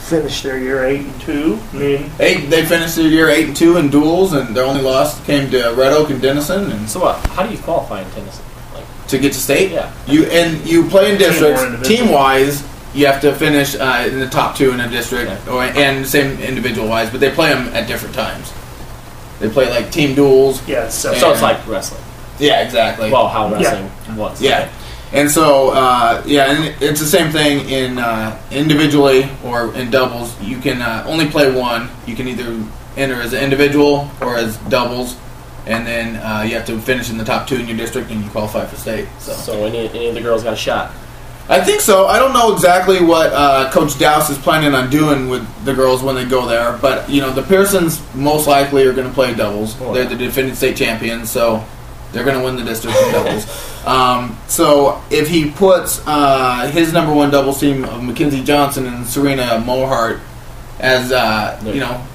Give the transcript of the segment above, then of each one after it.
finished their year 8-2. I mean, They finished their year 8-2 in duels, and their only loss came to Red Oak and Denison. And So what? How do you qualify in tennis? to get to state, Yeah. You play in districts. individual. Team wise, you have to finish in the top 2 in a district, and same individual wise, but they play them at different times. They play like team duels. yeah, it's So it's like wrestling. Yeah, exactly. Well, how wrestling was. Yeah. And so, and it's the same thing in individually or in doubles. You can only play one. You can either enter as an individual or as doubles, and then you have to finish in the top 2 in your district, and you qualify for state. So any of the girls got a shot? I think so. I don't know exactly what Coach Dowse is planning on doing with the girls when they go there, but the Pearsons most likely are going to play doubles. Oh, They're the defending state champions, so they're going to win the district in doubles. So if he puts his number 1 doubles team of Mackenzie Johnson and Serena Mohart as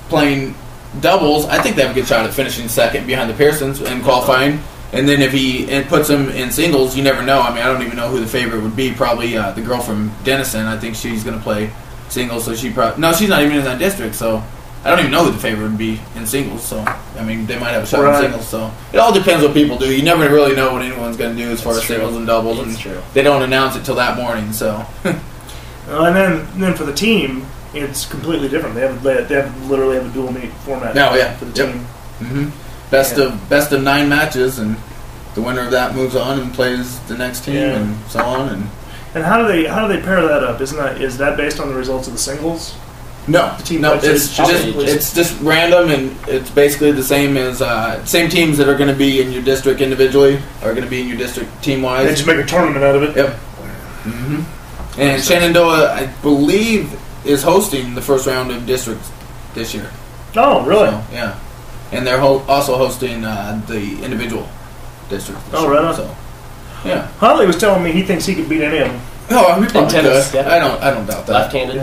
playing doubles, I think they have a good shot at finishing second behind the Pearsons and qualifying. And then if he puts them in singles, you never know. I mean, I don't even know who the favorite would be. Probably the girl from Denison. I think she's going to play singles, so she's not even in that district. So I don't even know who the favorite would be in singles. So I mean, they might have a shot in singles. So it all depends what people do. You never really know what anyone's going to do as far as singles and doubles. That's true. They don't announce it till that morning. So and then for the team, it's completely different. They have literally have a dual meet format. Oh, yeah. For the Yep. team. Mm-hmm. Best of 9 matches, and the winner of that moves on and plays the next team, and so on. And how do they pair that up? Is that based on the results of the singles? No, It's just random, and it's basically the same as same teams that are going to be in your district individually are going to be in your district team wise. They just make a tournament out of it. Yep. Mm-hmm. And Shenandoah, I believe, is hosting the first round of districts this year. Oh, really? So, yeah. And they're also hosting the individual district. Oh, right on. So, yeah. Huntley was telling me he thinks he could beat any of them. Oh, we probably tennis, could. yeah. I don't doubt that. Left-handed.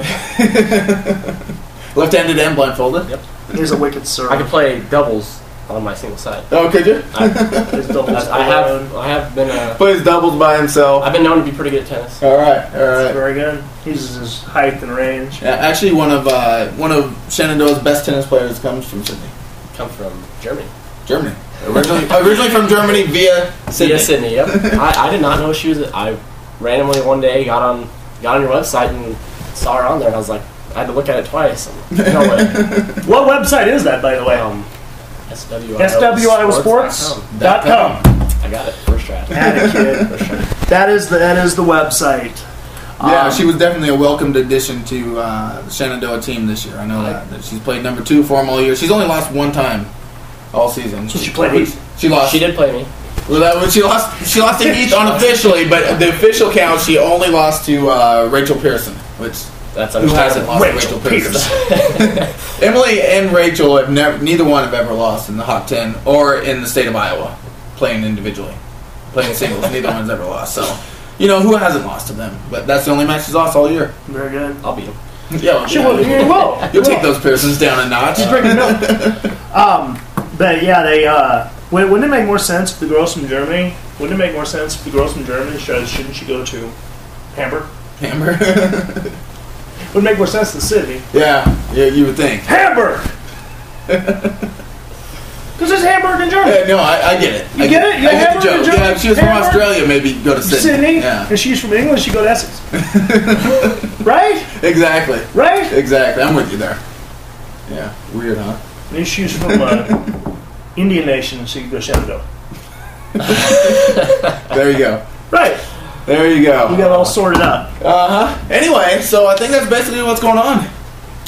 Left-handed and blindfolded. Yep. He's a wicked server. I could play doubles on my single side. Oh, could you? I have been. Plays doubles by himself. I've been known to be pretty good at tennis. All right. Very good. He uses his height and range. Yeah, actually, one of Shenandoah's best tennis players comes from Sydney. Come from Germany. Originally from Germany via Sydney. Via Sydney. Yep. I did not know she was. I randomly one day got on your website and saw her on there, and I was like, I had to look at it twice. I'm like, no way. What website is that, by the way? SWIsports.com. I got it. First try. That is the website. Yeah, she was definitely a welcomed addition to the Shenandoah team this year. I know that she's played number 2 for them all year. She's only lost 1 time all season. So she played Heath. She lost. She did play me. Well, she lost to Heath unofficially, but the official count, she only lost to Rachel Pearson, which that's who hasn't lost to Rachel Pearson. Emily and Rachel have neither one have ever lost in the Hot 10 or in the state of Iowa, playing individually, playing singles. Neither one's ever lost. So, who hasn't lost to them? But that's the only match she's lost all year. Very good. I'll beat them. Yeah, she will. You will. You'll take those Pearsons down a notch. She's drinking milk. But yeah, they. Wouldn't it make more sense if the girls from Germany? Shouldn't she go to Hamburg? Would make more sense than Sydney. Yeah, you would think. Hamburg! Because there's Hamburg in Germany. Yeah, no, I get it. You get it? I get the joke. Yeah, if she was from Australia, maybe go to Sydney. Yeah. And she's from England, she go to Essex. Right? Exactly. Right? Exactly. I'm with you there. Yeah. Weird, huh? And she's from Indian Nation, so you go to Shenandoah. There you go. Right. There you go. We got it all sorted out. Anyway, so I think that's basically what's going on.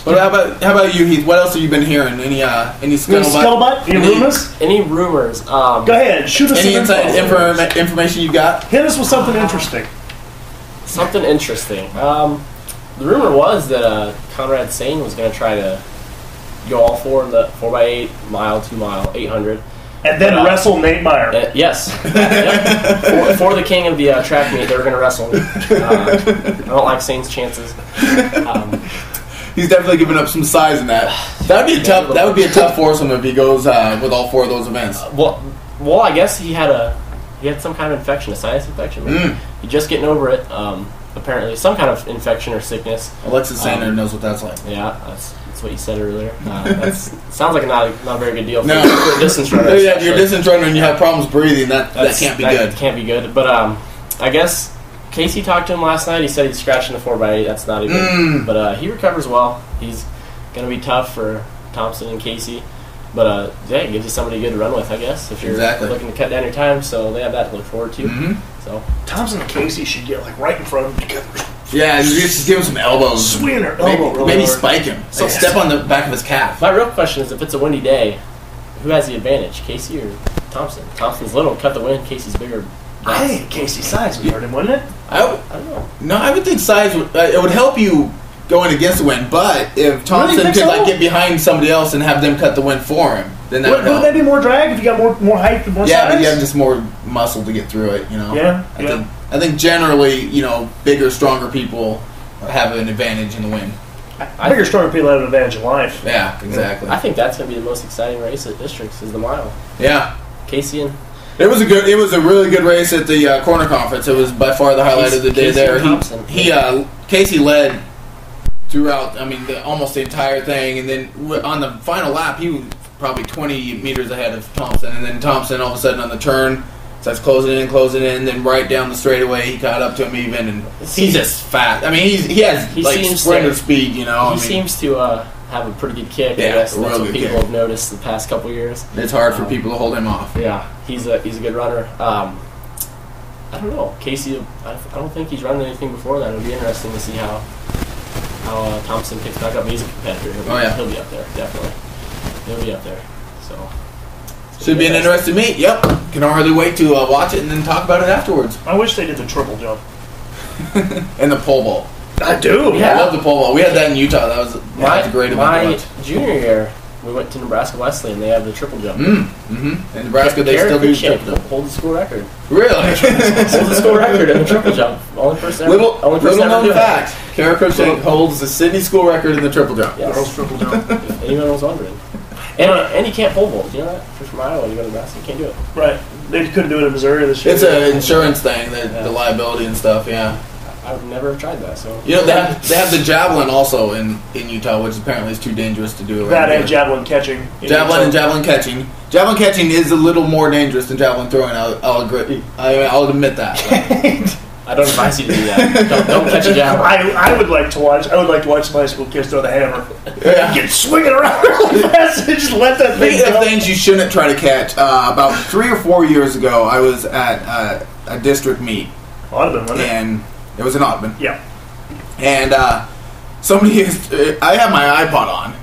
But how about you, Heath? What else have you been hearing? Any scuttlebutt? Any rumors? Any rumors? Go ahead. Shoot us any some inside information you got? Hit us with something interesting. Something interesting. The rumor was that Conrad Sane was going to try to go all 4 in the 4x8 mile, 2 mile, 800. And then wrestle Nate Meyer. Yes. Yep. For the king of the track meet, they were going to wrestle me. I don't like Sane's chances. He's definitely giving up some size in that. That would be a tough foursome if he goes with all 4 of those events. Well, I guess he had some kind of infection, a sinus infection. He's just getting over it. apparently some kind of infection or sickness. Alexis Sander knows what that's like. Yeah, that's what you said earlier. That sounds like not a very good deal for, No. for a distance runner. Yeah, if you're a distance runner and you have problems breathing, that can't be good. Can't be good. But I guess Casey talked to him last night. He said he's scratching the 4x8. That's not even. But he recovers well. He's going to be tough for Thompson and Casey. But yeah, it gives you somebody good to run with, I guess, if you're looking to cut down your time. So they have that to look forward to. So Thompson and Casey should get like right in front of them together. Yeah, just give him some elbows. Swing her elbow. Maybe spike him. So step on the back of his calf. My real question is, if it's a windy day, who has the advantage, Casey or Thompson? Thompson's little, cut the wind. Casey's bigger. I think Casey's size would hurt him, wouldn't it? I don't know. No, I would think size would. It would help you going against the wind, but if Thompson could get behind somebody else and have them cut the wind for him, then that would help. Wouldn't that be more drag if you got more height and more size? Yeah, but you have just more muscle to get through it, you know? Yeah, I think generally, bigger, stronger people have an advantage in the wind. Bigger, stronger people have an advantage in life. Yeah, exactly. I think that's going to be the most exciting race at Districts is the mile. Yeah. Casey and... It was a really good race at the corner conference. It was by far the highlight of the day there. Casey led throughout, almost the entire thing, and then on the final lap, he was probably 20 meters ahead of Thompson, and then Thompson all of a sudden on the turn starts closing in, then right down the straightaway, he caught up to him even, and he's just fast. He has sprinter speed, He seems to have a pretty good kick. I guess that's what people have noticed the past couple years. It's hard for people to hold him off. Yeah, he's a good runner. I don't know, Casey. I don't think he's run anything before that. It'll be interesting to see how Thompson picks back up. He's a competitor. He'll be up there, definitely. He'll be up there. So should be an interesting meet. Yep. Can hardly wait to watch it and then talk about it afterwards. I wish they did the triple jump and the pole vault. I do. Yeah, I love the pole vault. We had that in Utah. That was a great event. My junior year, we went to Nebraska Wesley and they have the triple jump. In Nebraska, they still do triple jump. Hold the school record. Really? Holds the school record in the triple jump. Only person ever. Little known fact. Kara Cruikshank holds the Sydney school record in the triple jump. Yes. Girls triple jump. If anyone was wondering. And you can't pole vault. You know that? If you're from Iowa, you go to Nebraska, you can't do it. Right. They couldn't do it in Missouri this year. It's an insurance thing, the liability and stuff. Yeah. I would never have tried that. So they have the javelin also in Utah, which apparently is too dangerous to do. That and javelin catching. Javelin and javelin catching. Javelin catching is a little more dangerous than javelin throwing. I'll agree. I'll admit that. I don't advise you to do that. Don't catch a javelin. I would like to watch some high school kids throw the hammer. Yeah. Get swinging around real fast and just let that thing go. Speaking of things you shouldn't try to catch, about 3 or 4 years ago, I was at a district meet. Audubon, wasn't it? And it was in Audubon. Yeah. And I have my iPod on.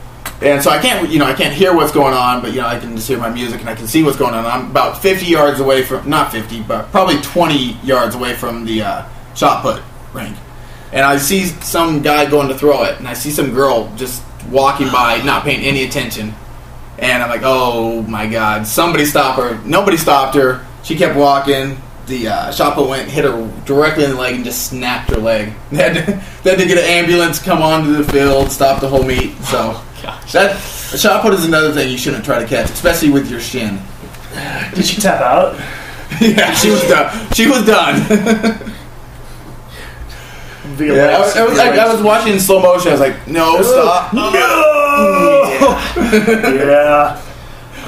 And so I can't hear what's going on, but I can just hear my music and I can see what's going on. I'm about 50 yards away from, not 50, but probably 20 yards away from the shot put rink. And I see some guy going to throw it, and I see some girl just walking by, not paying any attention. And I'm like, oh my God, somebody stop her. Nobody stopped her. She kept walking. The shot put went, hit her directly in the leg, and just snapped her leg. They had to get an ambulance, come onto the field, stop the whole meet. So a shot put is another thing you shouldn't try to catch, especially with your shin. Did she tap out? Yeah, she was done. She was done. I was watching in slow motion. I was like, no, stop. No! Yeah.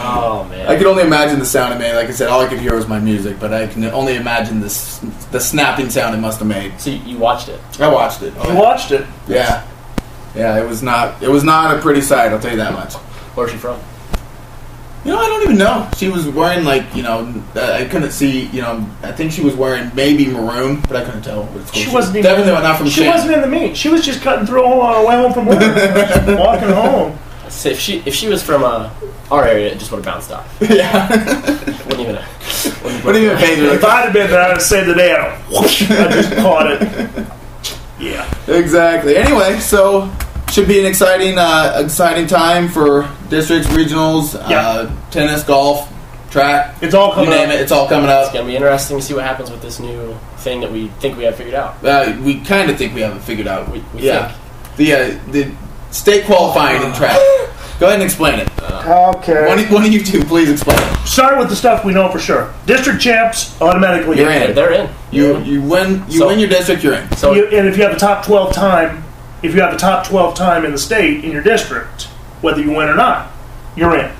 Oh, man. I could only imagine the sound it made. Like I said, all I could hear was my music, but I can only imagine the snapping sound it must have made. So you watched it? I watched it. You watched it? Yeah. Yeah, it was not a pretty sight, I'll tell you that much. Where's she from? I don't even know. She was wearing, I couldn't see, I think she was wearing maybe maroon, but I couldn't tell. She wasn't definitely not from She wasn't in the meat. She was just cutting through on her way home from work. Walking home. So if she was from our area, it just would have bounced off. Yeah. Wouldn't even pay her. If I'd have been there, I'd have saved the day. I just caught it. Yeah. Exactly. Anyway, so should be an exciting time for districts, regionals, tennis, golf, track. It's all coming up. You name it, it's all coming up. It's going to be interesting to see what happens with this new thing that we think we have figured out. We kind of think we have it figured out. We think. The state qualifying in track. Go ahead and explain it. Okay. One of you two, please explain. Start with the stuff we know for sure. District champs automatically You're in. They're in. You win your district, you're in. So and if you have a top 12 time, in the state in your district, whether you win or not, you're in.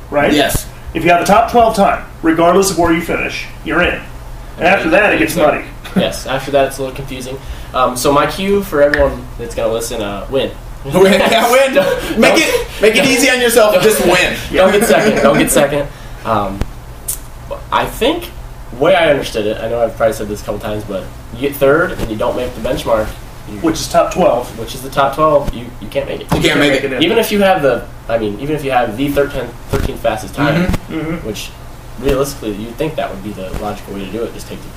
Right? Yes. If you have a top 12 time, regardless of where you finish, you're in. And after that, it gets muddy. Yes, after that, it's a little confusing. So my cue for everyone that's going to listen, win. Win. Yeah, win. Make it easy on yourself and just win. Don't get second. I think, the way I understood it, I know I've probably said this a couple times, but you get third and you don't make the benchmark. Which is top 12. Which is the top 12, you can't make it. You can't make it. Even if you have the 13th fastest time, which realistically you'd think that would be the logical way to do it. Just take the,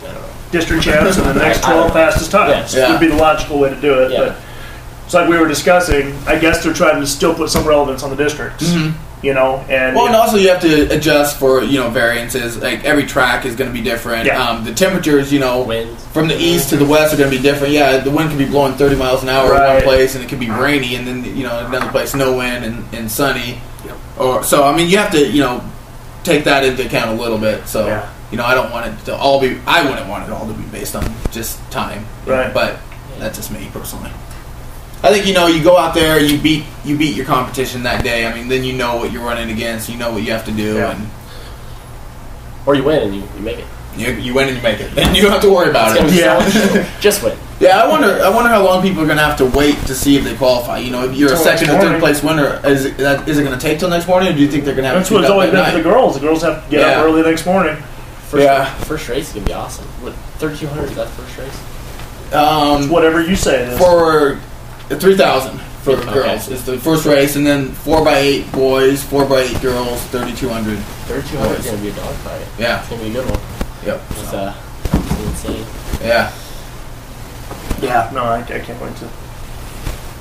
I don't know. District champs and the next 12 fastest times would be the logical way to do it. Yeah. But it's like we were discussing, I guess they're trying to still put some relevance on the districts. You know, and also you have to adjust for variances. Like every track is going to be different. Yeah. The temperatures, Winds. from the east to the west are going to be different. Yeah, the wind can be blowing 30 miles an hour in one place, and it can be rainy, and then another place no wind and sunny. Yep. Or so you have to take that into account a little bit. So I don't want it to all be. I wouldn't want it all to be based on just time. Right. But that's just me personally. I think you go out there, you beat your competition that day. I mean, then you know what you're running against, you know what you have to do, and or you win and you make it. You win and you make it. Then you don't have to worry about it. Just win. Yeah, I wonder how long people are going to have to wait to see if they qualify. If you're a second or third place winner, is it going to take till next morning, or do you think they're going to have? That's what it's always been for the girls. The girls have to get up early the next morning. First race is going to be awesome. What 3,200 is that first race? It's whatever you say it is. For 3,000 for girls is the first race, and then 4x8 boys, 4x8 girls, 3,200. 3,200 is going to be a dogfight. Yeah, it's going to be a good one. Yep. It's insane. Yeah. Yeah. No, I can't wait to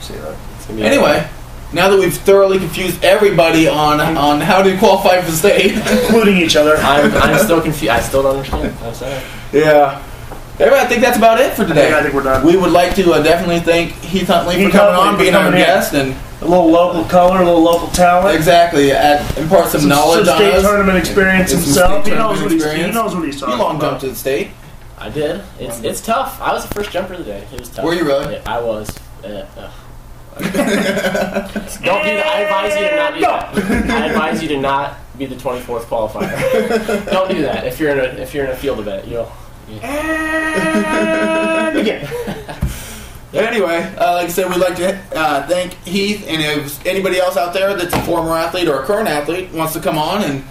see that. Anyway, now that we've thoroughly confused everybody on how to qualify for the state, including each other, I'm still confused. I still don't understand. I'm sorry. Yeah. Everybody, I think that's about it for today. I think we're done. We would like to definitely thank Heath Huntley for coming on, being our guest, and a little local color, a little local talent. Exactly, impart some knowledge on state us. tournament experience himself. He knows what he's talking about. You long jumped to the state. I did. It's tough. I was the first jumper of the day. It was tough. Were you really? Yeah, I was. Don't do that. I advise you to not do that. I advise you to not be the 24th qualifier. Don't do that. If you're in a field event, you'll. Anyway, like I said, we'd like to thank Heath, and if anybody else out there that's a former athlete or a current athlete wants to come on and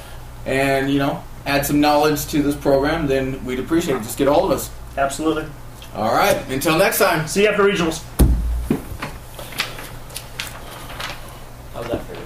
add some knowledge to this program, then we'd appreciate it. Just get a hold of us. Absolutely. All right. Until next time. See you after regionals. How's that for you?